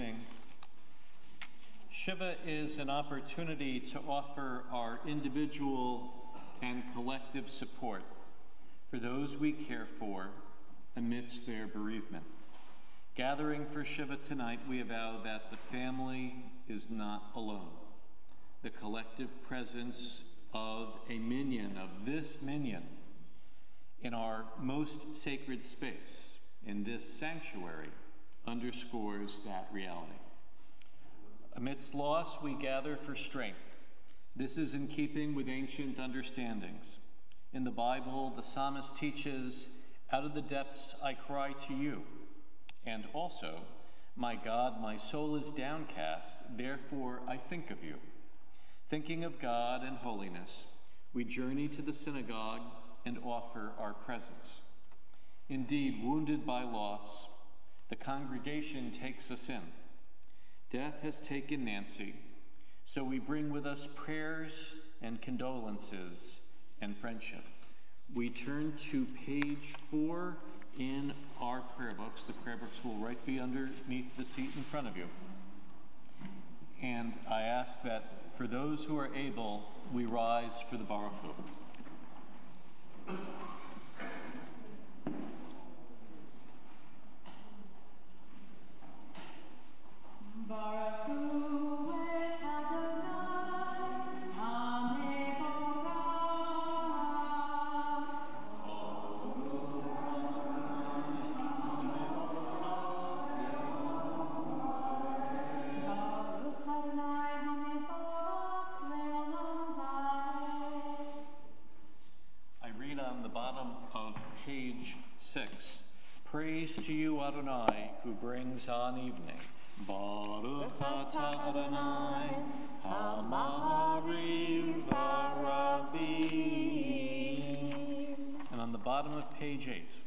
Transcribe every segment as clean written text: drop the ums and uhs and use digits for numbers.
evening. Shiva is an opportunity to offer our individual and collective support for those we care for amidst their bereavement. Gathering for Shiva tonight, we avow that the family is not alone. The collective presence of a minion, of this minion, in our most sacred space, in this sanctuary, underscores that reality. Amidst loss, we gather for strength. This is in keeping with ancient understandings. In the Bible, the psalmist teaches, "Out of the depths I cry to you." And also, "My God, my soul is downcast, therefore I think of you." Thinking of God and holiness, we journey to the synagogue and offer our presence. Indeed, wounded by loss, the congregation takes us in. Death has taken Nancy, so we bring with us prayers and condolences and friendship. We turn to page 4 in our prayer books. The prayer books will be underneath the seat in front of you. And I ask that for those who are able, we rise for the Baruch Hu. Baruch Hu et Adonai, I read on the bottom of page 6, "Praise to you, Adonai, who brings on evening. Baruch atah Adonai, Hamari v'Ravim." And on the bottom of page 8,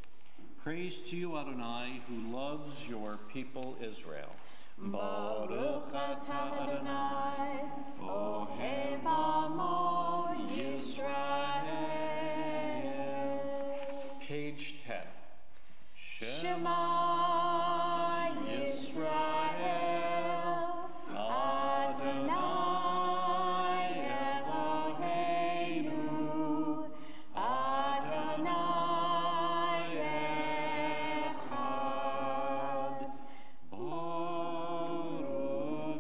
"Praise to you, Adonai, who loves your people Israel. Baruch atah Adonai, Ohev Amo Yisrael." Page 10, Shema Yisrael, Adonai Eloheinu, Adonai Echad. Baruch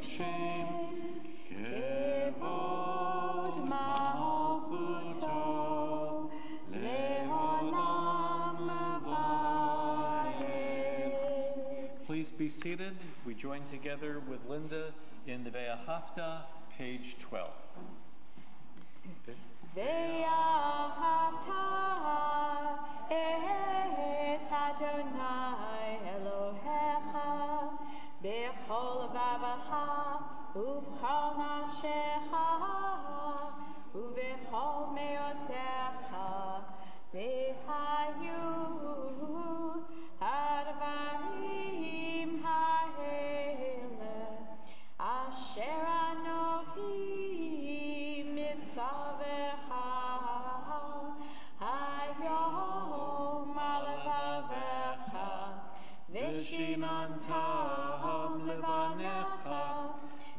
Shem Kevod Malchuto Leolam Vayed. Please be seated. We join together with Linda in the Ve'ahavta, page 12. Ve'ahavta et Adonai Elohecha b'chol levavecha u'v'chol nafshecha u'v'chol me'otecha v'hayu hadvarim ha'ele asher anohi mitzavecha hayom alevavecha v'shinantam levanecha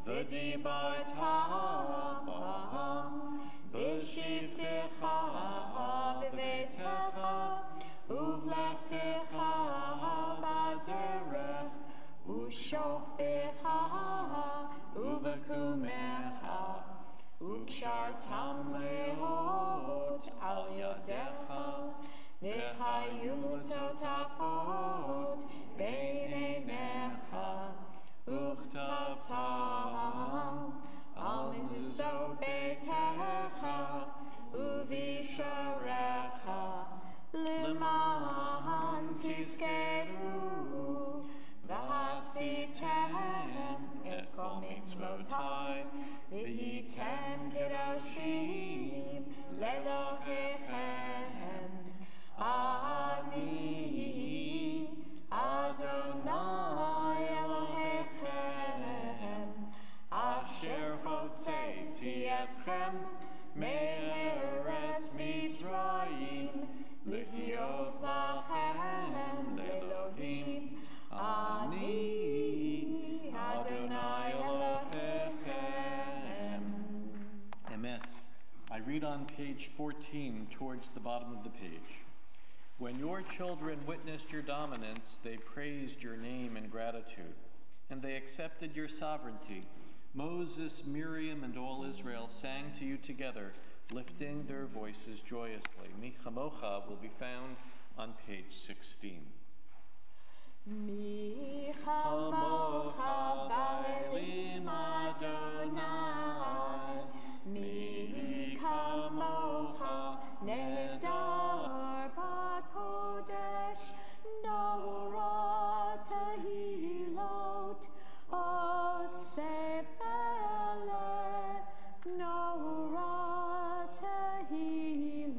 v'dibartam b'shivtecha v'veitecha uv'leftecha b'derech u'shopecha uv'kumecha u'kshartam leot al yadecha v'hayu totafot bein einecha u'chtavtam al mizuzot beitecha u'visharecha L'man tizkeru v'hasitem et kol mitzvotai v'hitem kedoshim le'Elohechem. Ani Adonai Elohechem asher hotzeiti etchem me'eretz Mitzrayim L'hiot lachem l'Elohim. Ani read on page 14 towards the bottom of the page. When your children witnessed your dominance, they praised your name in gratitude, and they accepted your sovereignty. Moses, Miriam, and all Israel sang to you together, lifting their voices joyously. Mi chamocha will be found on page 16. Mi chamocha v'elim Adonai, mi chamocha nedar b'kodesh, nora tehilot, oseh pele, nora tehilot,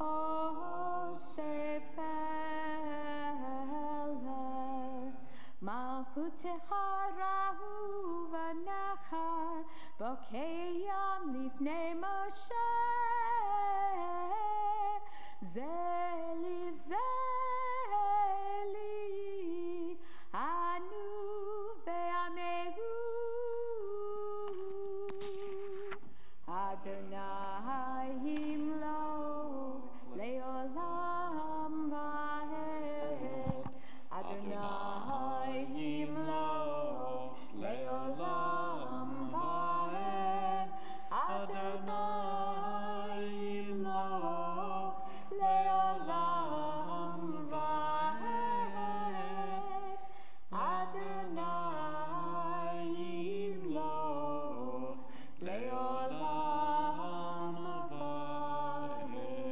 oseh pele. Malchutecha rahu v'necha, bokeyam lifnei Moshe. Zeli, zeli, anu ve'amehu. Adonai yimloch le'olam va'ed. Adonai yimloch le'olam va'ed. Adonai yimloch le'olam va'ed. Adonai yimloch le'olam va'ed.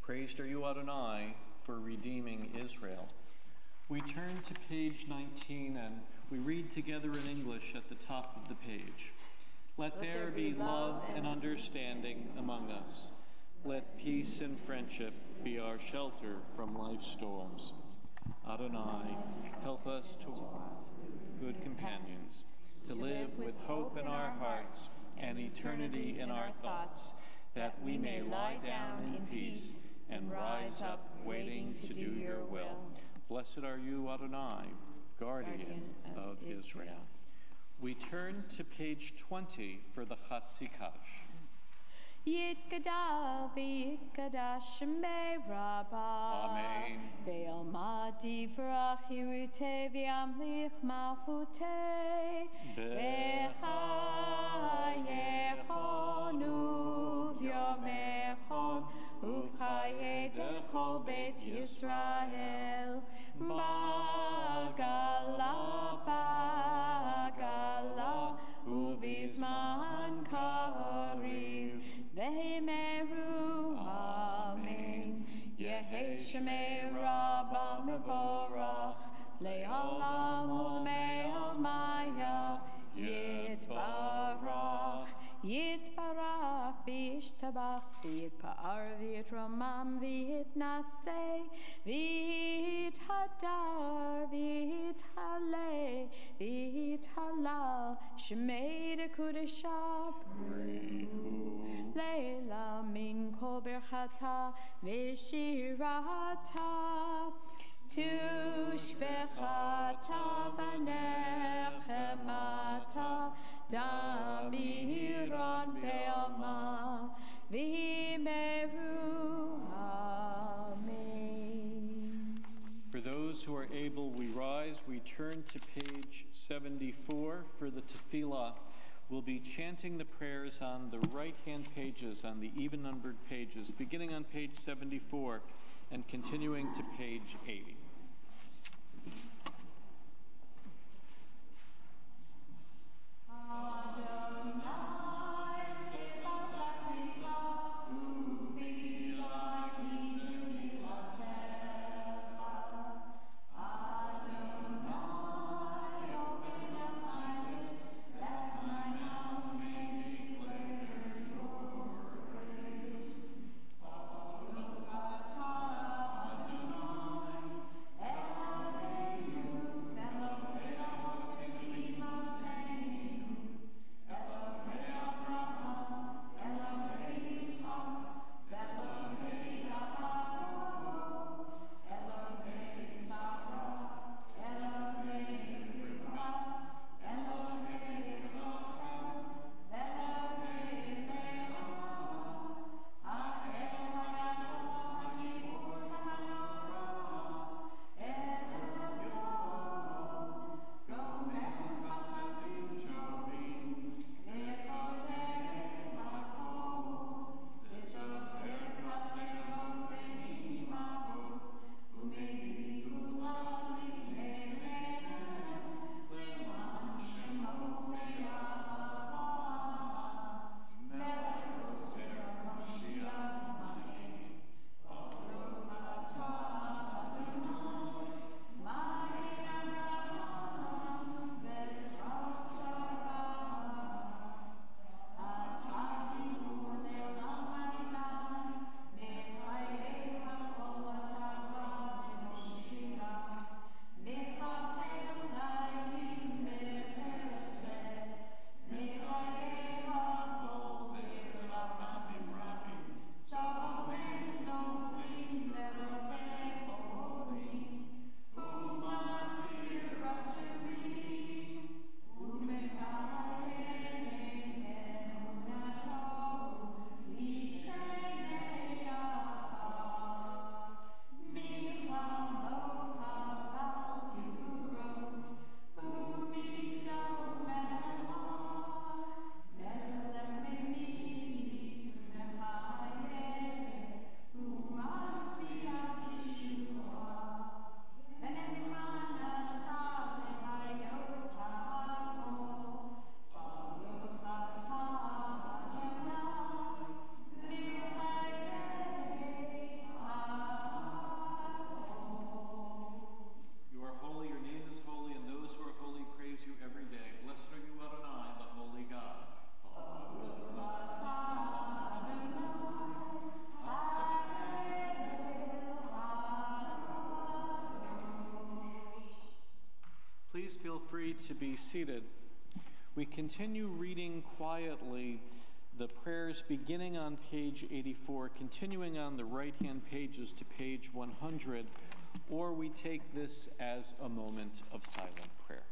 Praised are you, Adonai, for redeeming Israel. We turn to page 19 and we read together in English at the top of the page. Let there be love and understanding among us. Let peace and friendship be our shelter from life's storms. Adonai, help us to good companions, to live with hope in our hearts and eternity in our thoughts, that we may lie down in peace and rise up waiting to do your will. Blessed are you, Adonai, guardian of Israel. We turn to page 20 for the Chatzikash. Yitgadal v'yitgadash shemei Rabbah. Amen. Ve'alma divrach hirutei v'yamlich malchutei. V'chayechon uv'yomechon uv'chayei dechol beit Yisrael. Bagala, bagala, uv'izman kariv. Ve'meru, amen. Yehei shemei Rabbah mevorach, le'olam u'le'almaya, yitbarach, yitbarach, v'yishtabach, v'yitpa'ar, v'yitromam, v'yitnaseh, v'yithadar, v'yithaleh, v'yithalal, shemei dekudesha, Leila min kol birchata v'shirata tushbechata v'nechemata damiron be'alma v'himeru. Amen. For those who are able, we rise. We turn to page 74 for the tefillah. We'll be chanting the prayers on the right-hand pages, on the even-numbered pages, beginning on page 74 and continuing to page 80. free to be seated. We continue reading quietly the prayers beginning on page 84, continuing on the right-hand pages to page 100, or we take this as a moment of silent prayer.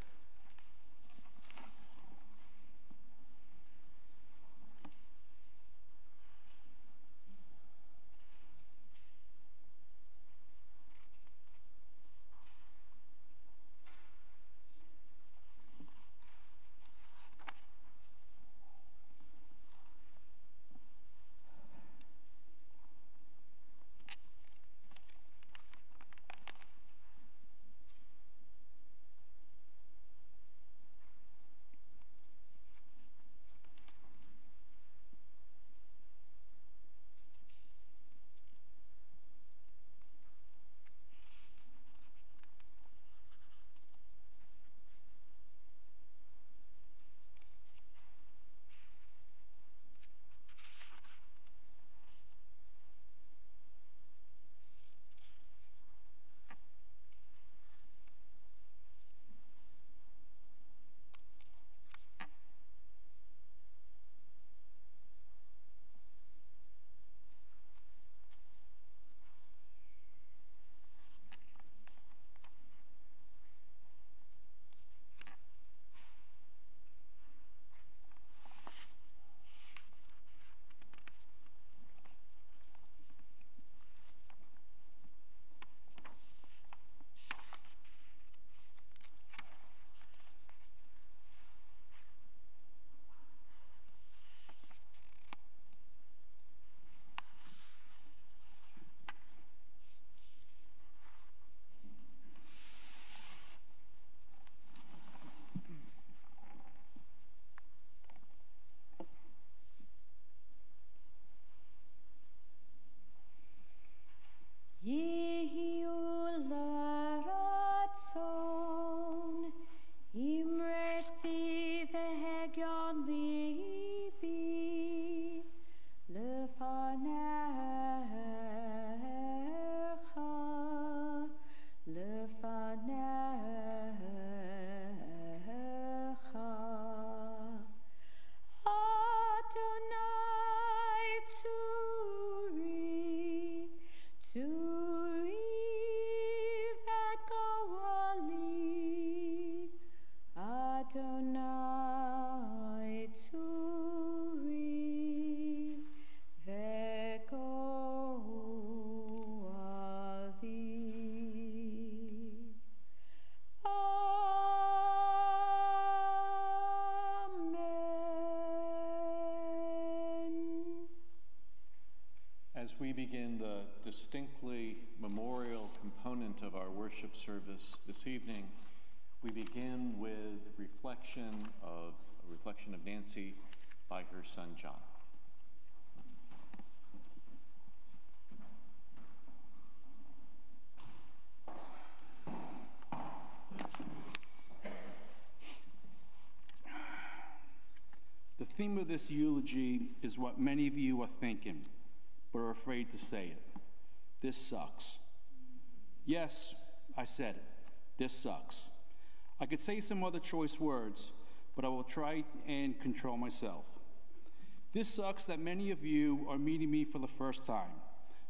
As we begin the distinctly memorial component of our worship service this evening, we begin with a reflection of Nancy by her son John. The theme of this eulogy is what many of you are thinking, but are afraid to say it. This sucks. Yes, I said it. This sucks. I could say some other choice words, but I will try and control myself. This sucks that many of you are meeting me for the first time.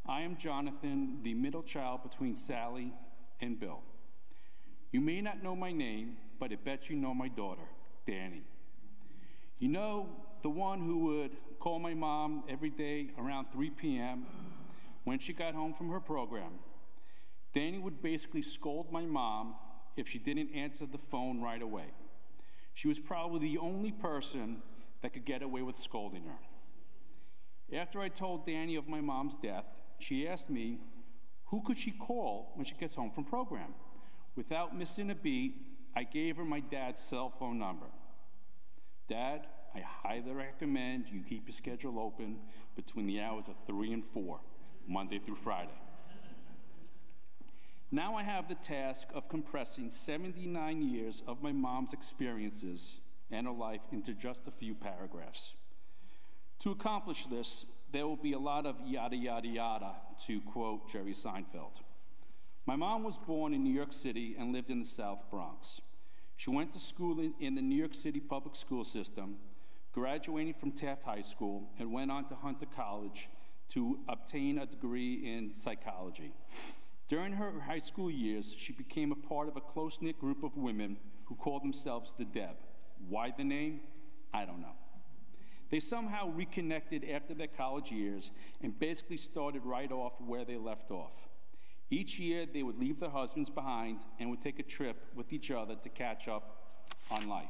I am Jonathan, the middle child between Sally and Bill. You may not know my name, but I bet you know my daughter, Danny. You know, the one who would call my mom every day around 3 p.m. when she got home from her program. Danny would basically scold my mom if she didn't answer the phone right away. She was probably the only person that could get away with scolding her. After I told Danny of my mom's death, she asked me, who could she call when she gets home from program? Without missing a beat, I gave her my dad's cell phone number. Dad, I highly recommend you keep your schedule open between the hours of 3 and 4, Monday through Friday. Now I have the task of compressing 79 years of my mom's experiences and her life into just a few paragraphs. To accomplish this, there will be a lot of yada, yada, yada, to quote Jerry Seinfeld. My mom was born in New York City and lived in the South Bronx. She went to school in the New York City public school system, graduating from Taft High School, and went on to Hunter College to obtain a degree in psychology. During her high school years, she became a part of a close-knit group of women who called themselves the Deb. Why the name? I don't know. They somehow reconnected after their college years and basically started right off where they left off. Each year, they would leave their husbands behind and would take a trip with each other to catch up on life.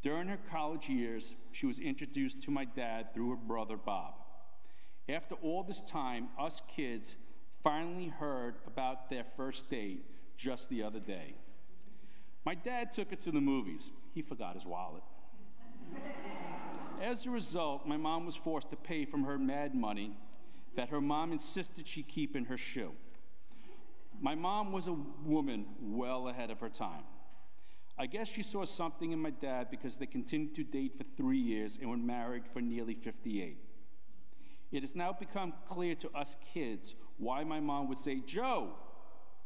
During her college years, she was introduced to my dad through her brother, Bob. After all this time, us kids finally heard about their first date just the other day. My dad took her to the movies. He forgot his wallet. As a result, my mom was forced to pay from her mad money that her mom insisted she keep in her shoe. My mom was a woman well ahead of her time. I guess she saw something in my dad because they continued to date for 3 years and were married for nearly 58. It has now become clear to us kids why my mom would say, "Joe,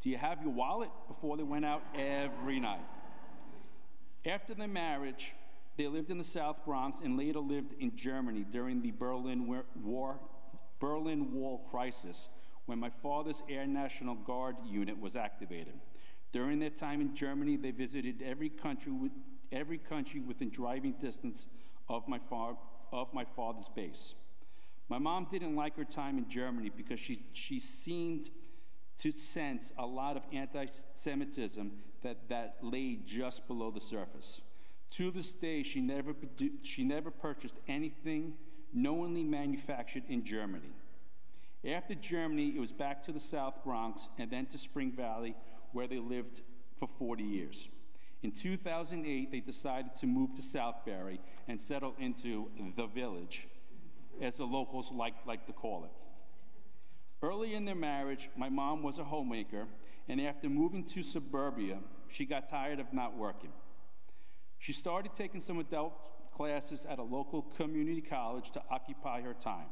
do you have your wallet?" before they went out every night. After their marriage, they lived in the South Bronx and later lived in Germany during the Berlin Wall crisis, when my father's Air National Guard unit was activated. During their time in Germany, they visited every country within driving distance of my father's base. My mom didn't like her time in Germany because she seemed to sense a lot of anti-Semitism that lay just below the surface. To this day, she never purchased anything knowingly manufactured in Germany. After Germany, it was back to the South Bronx and then to Spring Valley, where they lived for 40 years. In 2008, they decided to move to Southbury and settle into the village, as the locals like to call it. Early in their marriage, my mom was a homemaker, and after moving to suburbia, she got tired of not working. She started taking some adult classes at a local community college to occupy her time.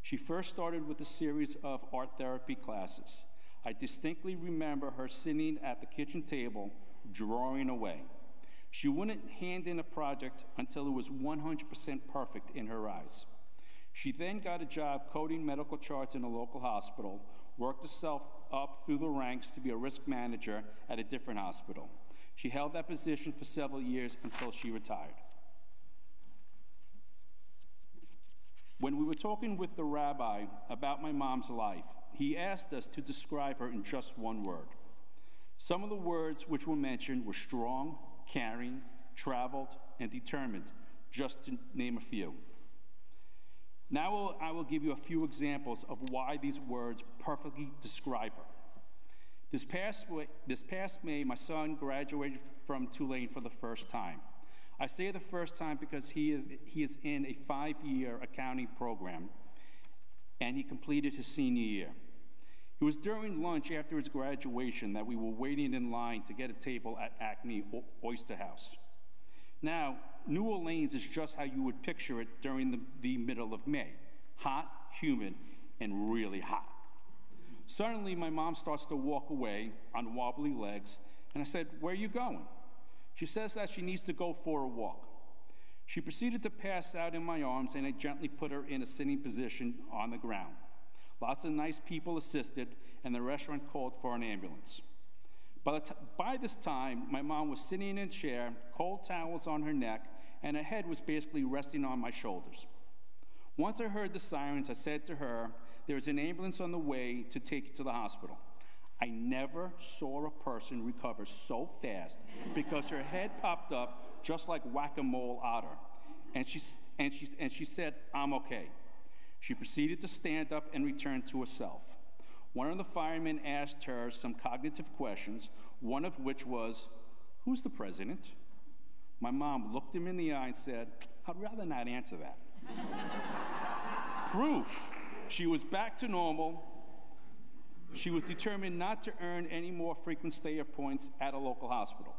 She first started with a series of art therapy classes. I distinctly remember her sitting at the kitchen table, drawing away. She wouldn't hand in a project until it was 100% perfect in her eyes. She then got a job coding medical charts in a local hospital, worked herself up through the ranks to be a risk manager at a different hospital. She held that position for several years until she retired. When we were talking with the rabbi about my mom's life, he asked us to describe her in just one word. Some of the words which were mentioned were strong, caring, traveled, and determined, just to name a few. Now I will give you a few examples of why these words perfectly describe her. This past May, my son graduated from Tulane for the first time. I say the first time because he is in a 5-year accounting program, and he completed his senior year. It was during lunch after his graduation that we were waiting in line to get a table at Acme Oyster House. Now, New Orleans is just how you would picture it during the middle of May. Hot, humid, and really hot. Suddenly, my mom starts to walk away on wobbly legs, and I said, "Where are you going?" She says that she needs to go for a walk. She proceeded to pass out in my arms, and I gently put her in a sitting position on the ground. Lots of nice people assisted, and the restaurant called for an ambulance. By this time, my mom was sitting in a chair, cold towels on her neck, and her head was basically resting on my shoulders. Once I heard the sirens, I said to her, "There is an ambulance on the way to take you to the hospital." I never saw a person recover so fast because her head popped up just like whack-a-mole otter. And she said, "I'm okay." She proceeded to stand up and return to herself. One of the firemen asked her some cognitive questions, one of which was, "Who's the president?" My mom looked him in the eye and said, "I'd rather not answer that." Proof. She was back to normal. She was determined not to earn any more frequent stay points at a local hospital.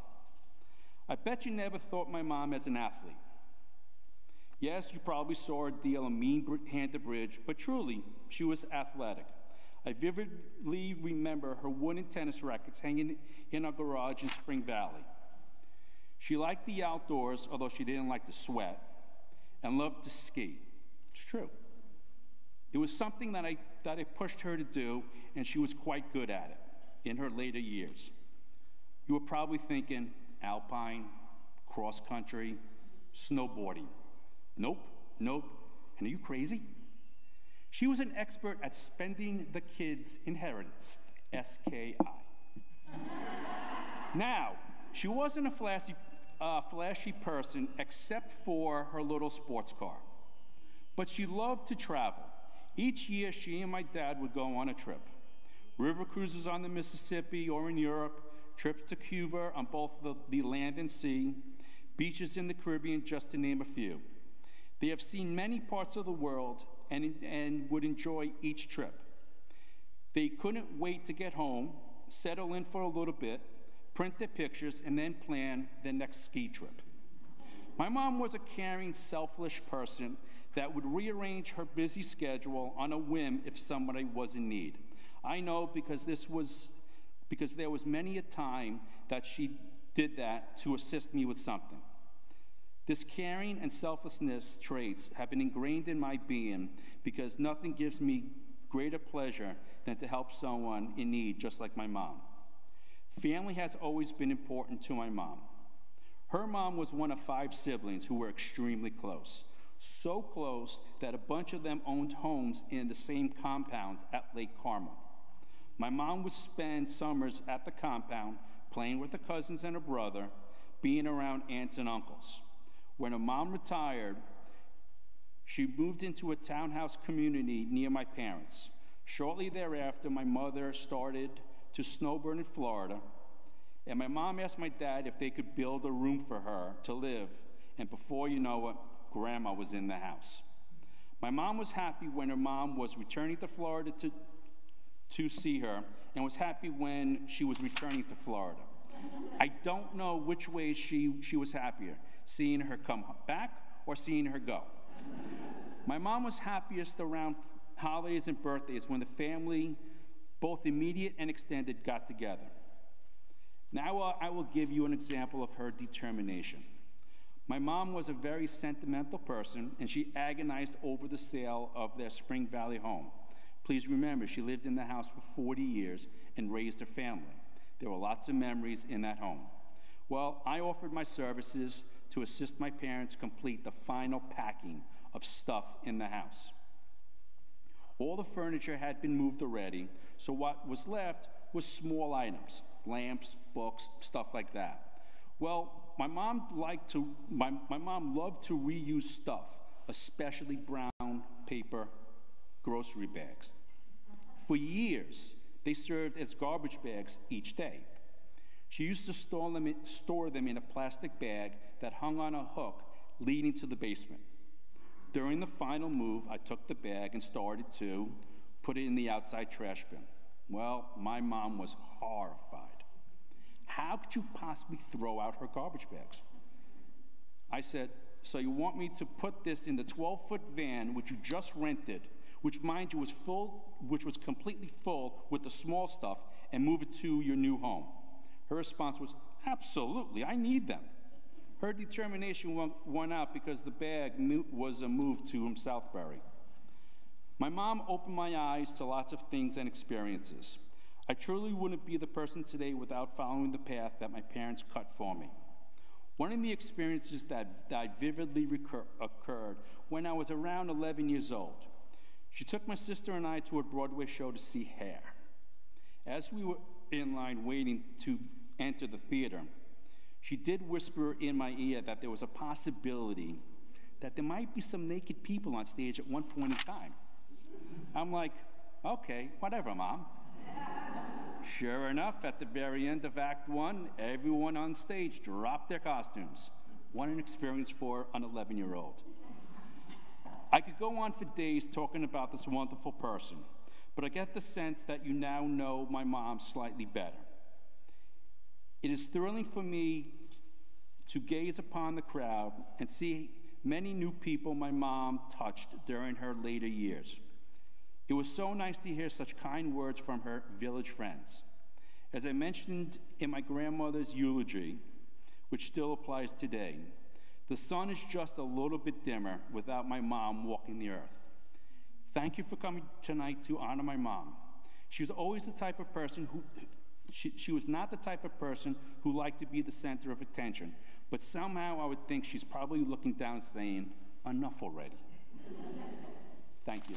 I bet you never thought my mom as an athlete. Yes, you probably saw her deal a mean-handed bridge, but truly, she was athletic. I vividly remember her wooden tennis rackets hanging in our garage in Spring Valley. She liked the outdoors, although she didn't like to sweat, and loved to ski. It's true. It was something that I pushed her to do, and she was quite good at it in her later years. You were probably thinking alpine, cross country, snowboarding. Nope. And are you crazy? She was an expert at spending the kids' inheritance, SKI. Now, she wasn't a flashy person except for her little sports car. But she loved to travel. Each year, she and my dad would go on a trip. River cruises on the Mississippi or in Europe, trips to Cuba on both the land and sea, beaches in the Caribbean, just to name a few. They have seen many parts of the world and would enjoy each trip. They couldn't wait to get home, settle in for a little bit, print their pictures, and then plan their next ski trip. My mom was a caring, selfless person that would rearrange her busy schedule on a whim if somebody was in need. I know because there was many a time that she did that to assist me with something. This caring and selflessness traits have been ingrained in my being because nothing gives me greater pleasure than to help someone in need, just like my mom. Family has always been important to my mom. Her mom was one of 5 siblings who were extremely close. So close that a bunch of them owned homes in the same compound at Lake Carmel. My mom would spend summers at the compound, playing with her cousins and her brother, being around aunts and uncles. When her mom retired, she moved into a townhouse community near my parents. Shortly thereafter, my mother started to snowbird in Florida, and my mom asked my dad if they could build a room for her to live, and before you know it, Grandma was in the house. My mom was happy when her mom was returning to Florida to see her, and was happy when she was returning to Florida. I don't know which way she was happier, seeing her come back or seeing her go. My mom was happiest around holidays and birthdays when the family, both immediate and extended, got together. Now I will give you an example of her determination. My mom was a very sentimental person, and she agonized over the sale of their Spring Valley home. Please remember, she lived in the house for 40 years and raised her family. There were lots of memories in that home. Well, I offered my services to assist my parents complete the final packing of stuff in the house. All the furniture had been moved already, so what was left was small items, lamps, books, stuff like that. Well, my mom loved to reuse stuff, especially brown paper grocery bags. For years, they served as garbage bags each day. She used to store them in a plastic bag that hung on a hook leading to the basement. During the final move, I took the bag and started to put it in the outside trash bin. Well, my mom was horrified. How could you possibly throw out her garbage bags? I said, so you want me to put this in the 12-foot van, which you just rented, which, mind you, was completely full with the small stuff, and move it to your new home? Her response was, absolutely, I need them. Her determination won out because the bag was a move to Southbury. My mom opened my eyes to lots of things and experiences. I truly wouldn't be the person today without following the path that my parents cut for me. One of the experiences that vividly occurred when I was around 11 years old. She took my sister and I to a Broadway show to see Hair. As we were in line waiting to enter the theater, she did whisper in my ear that there was a possibility that there might be some naked people on stage at one point in time. I'm like, okay, whatever, Mom. Sure enough, at the very end of Act 1, everyone on stage dropped their costumes. What an experience for an 11-year-old. I could go on for days talking about this wonderful person, but I get the sense that you now know my mom slightly better. It is thrilling for me to gaze upon the crowd and see many new people my mom touched during her later years. It was so nice to hear such kind words from her village friends. As I mentioned in my grandmother's eulogy, which still applies today. The sun is just a little bit dimmer without my mom walking the earth. Thank you for coming tonight to honor my mom. She was always the type of person she was not the type of person who liked to be the center of attention, but somehow I would think she's probably looking down saying, enough already. Thank you.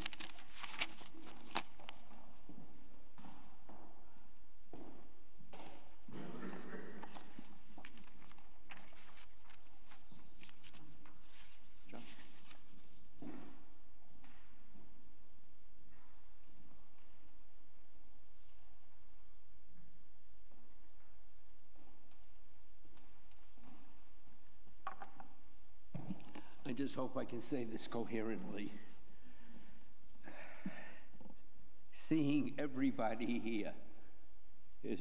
John? I just hope I can say this coherently. Seeing everybody here is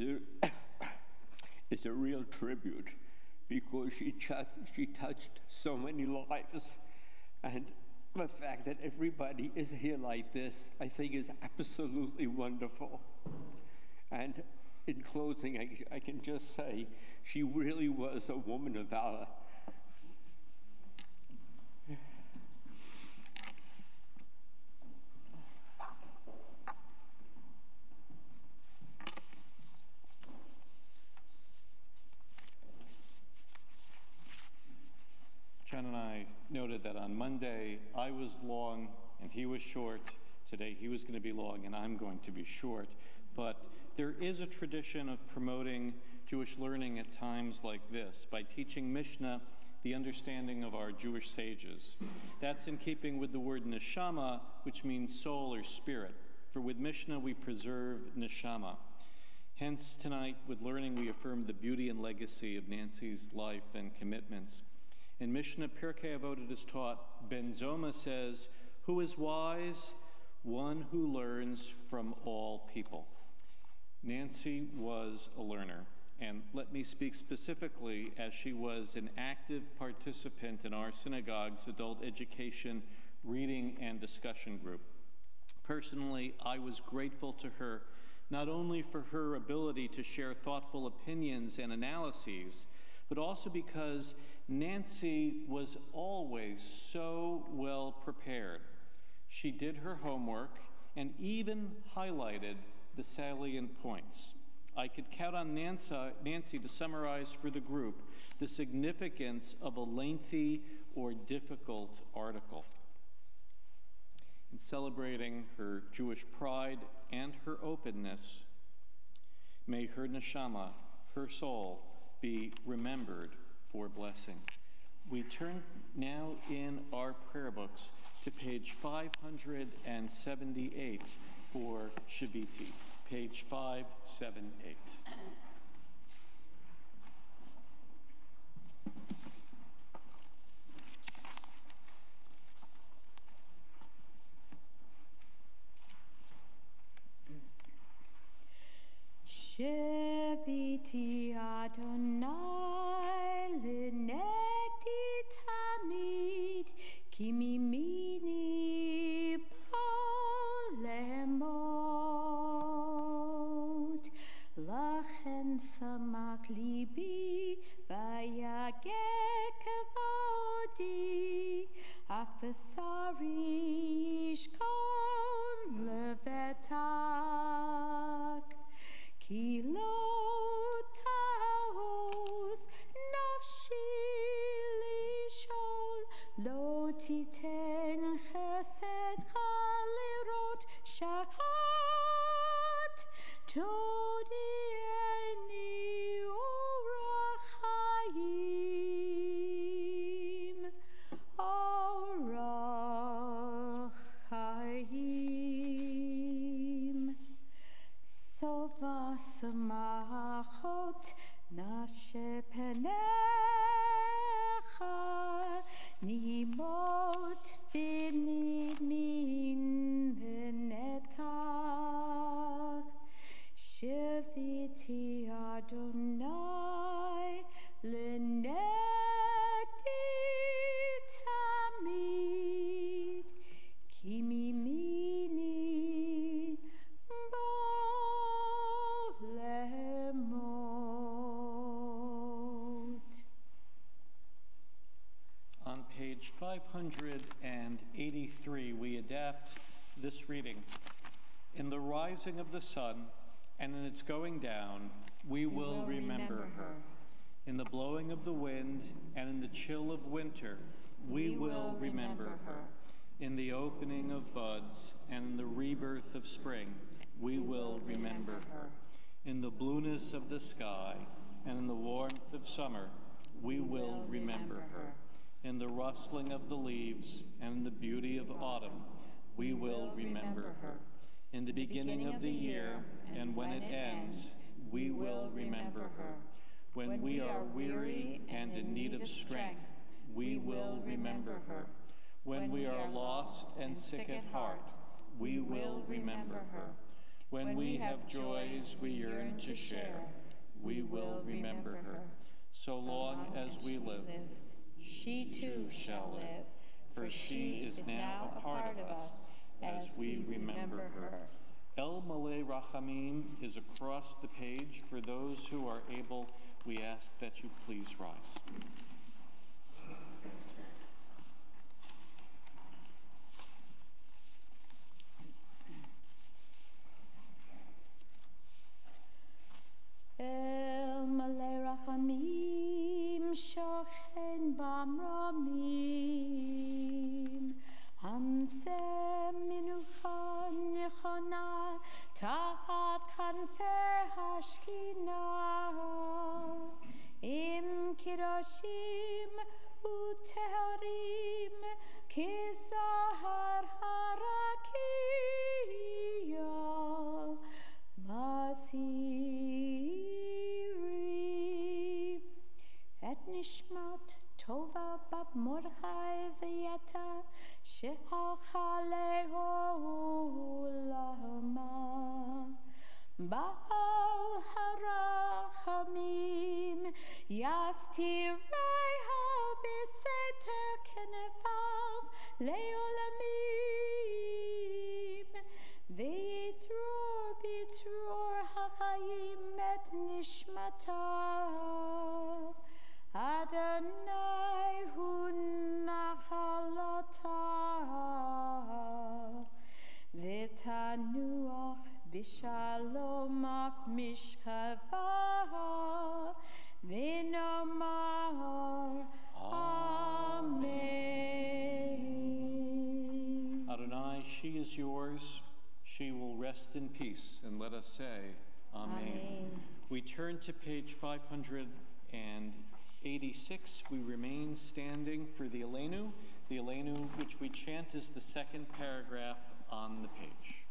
a real tribute because she touched so many lives. And the fact that everybody is here like this, I think is absolutely wonderful. And in closing, I can just say she really was a woman of valor. John and I noted that on Monday I was long and he was short. Today he was going to be long and I'm going to be short. But there is a tradition of promoting Jewish learning at times like this by teaching Mishnah, the understanding of our Jewish sages. That's in keeping with the word neshama, which means soul or spirit. For with Mishnah we preserve neshama. Hence tonight with learning we affirm the beauty and legacy of Nancy's life and commitments. In Mishnah, Pirkei Avot it is taught, Ben Zoma says, who is wise? One who learns from all people. Nancy was a learner, and let me speak specifically as she was an active participant in our synagogue's adult education reading and discussion group. Personally, I was grateful to her, not only for her ability to share thoughtful opinions and analyses, but also because Nancy was always so well prepared. She did her homework and even highlighted the salient points. I could count on Nancy to summarize for the group the significance of a lengthy or difficult article. In celebrating her Jewish pride and her openness, may her neshama, her soul, be remembered for blessing. We turn now in our prayer books to page 578 for Shaviti. Page 578. Sheviti Adonai lenegdi tamid ki mimini balemot lachen samak libi vayageh kavodi afasari shkol levetak Ki lo taos nafshi lishol lo titen chesed chalirot shachat todi eni orachayim Sova samachot nashe penecha nimot binid min benetach Sheviti Adonai lenegdi tamid ki mimini 583, we adapt this reading. In the rising of the sun and in its going down, we will remember her. In the blowing of the wind and in the chill of winter, we will remember her. In the opening of buds and in the rebirth of spring, we will remember her. In the blueness of the sky and in the warmth of summer, we will remember her. In the rustling of the leaves and in the beauty of autumn, we will remember her. In the beginning of the year and when it ends, we will remember her. When we are weary and in need of strength, we will remember her. When we are lost and sick at heart, we will remember her. When we have joys we yearn to share, we will remember her. So long as we live, she too shall live, for she is now a part of us as we remember her. El Malay Rachamim is across the page. For those who are able, we ask that you please rise. El Malay Rachamim Shochen Bamramim Hansem Minucha Nechona Tachat Kanfer Hashkina Im Kiroshim Uteharim Kisahar Harakiya Masiri Et Nishmat Tova Bab Mordechai V'yata She'alcha Le'olama Baal Harachamim Yastirei Beseter Kenefav Le'olamim V'yitzror b'yitzror ha'chayim et nishmatav Adonai hu nachalotav V'tanuach b'shalomach mishkava V'nomar Amen. Adonai, she is yours. She will rest in peace, and let us say, Amen. Amen. We turn to page 586. We remain standing for the Aleinu. The Aleinu, which we chant, is the second paragraph on the page.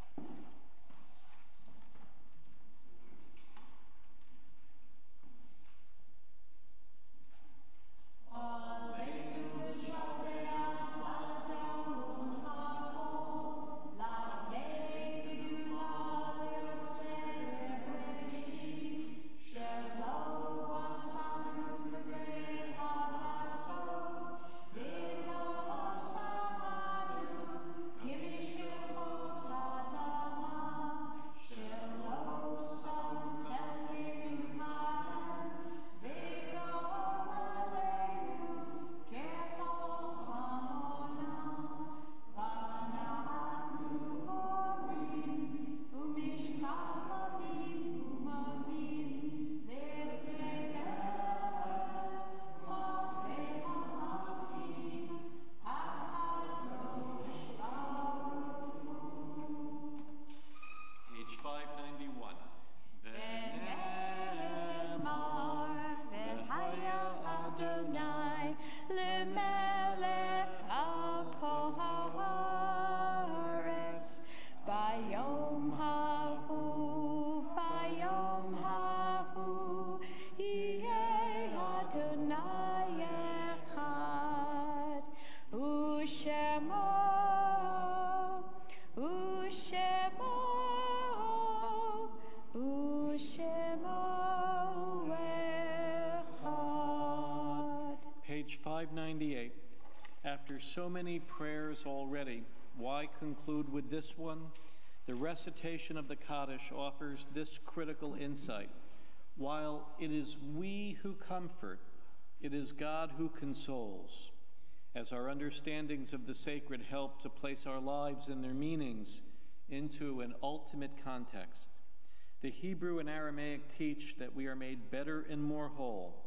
Page 598. After so many prayers already, why conclude with this one? The recitation of the Kaddish offers this critical insight. While it is we who comfort, it is God who consoles. as our understandings of the sacred help to place our lives and their meanings into an ultimate context. The Hebrew and Aramaic teach that we are made better and more whole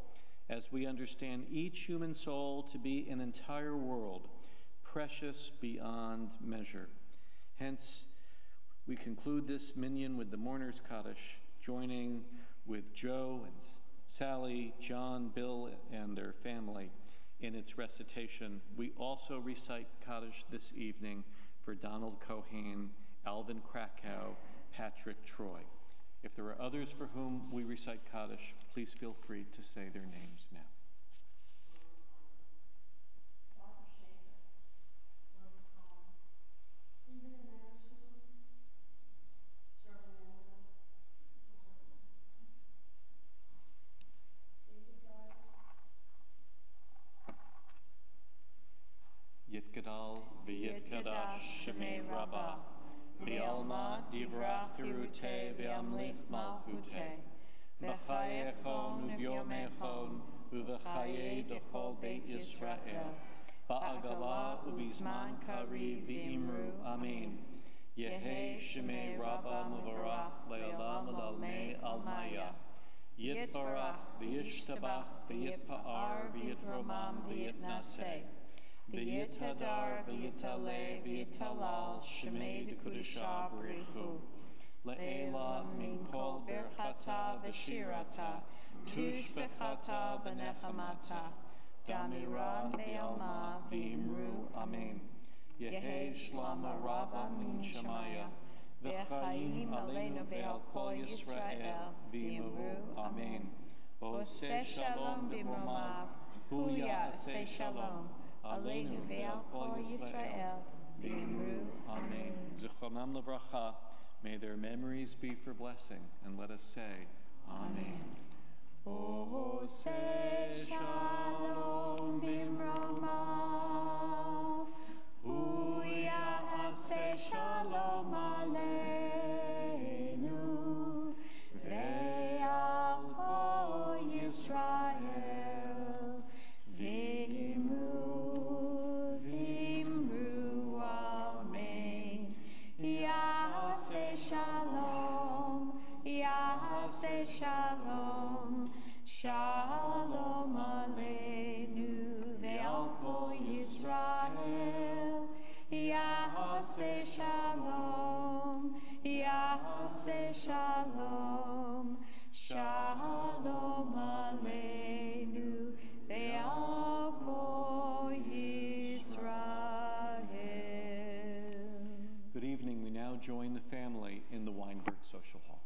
as we understand each human soul to be an entire world, precious beyond measure. Hence, we conclude this minyan with the Mourner's Kaddish, joining with Joe and Sally, John, Bill, and their family in its recitation. We also recite Kaddish this evening for Donald Cohane, Alvin Krakow, Patrick Troy. If there are others for whom we recite Kaddish, please feel free to say their names now. Yitgadal v'yitgadash shemei Rabbah, v'alma divrach hirute v'amlich malchute, v'chayechon u'vyomechon u'v'chaye d'chol beit Yisrael, ba'agala u'bizman kari v'imru amen. Yehe shemei Rabbah muvarach le'olam almei almaya. Yitbarach v'yishtabach v'yitpa'ar v'yitromam v'yitnaseh. V'yitadar, v'yitale, v'yitalal, shemei d'kudusha b'richu. Le'ela min kol berchata v'shirata, tushbechata v'nechamata, damiran be'alma v'imru amen. Yehe shlama rabba min shamaya, v'chaim aleinu ve'al kol Yisrael, v'imru amen. Oseh shalom b'momav, hu ya'aseh shalom. Aleinu ve'al kol Yisrael, v'imru amen. Zichronam levracha, may their memories be for blessing, and let us say, Amen. Oseh shalom b'mromav, hu ya'aseh shalom aleinu, ve'al kol Yisrael, v'imru Yaseh shalom, shalom aleinu ve'al kol Yisrael. Yaseh shalom, Yaseh shalom, shalom aleinu ve'al kol Yisrael. Good evening. We now join the family in the Weinberg Social Hall.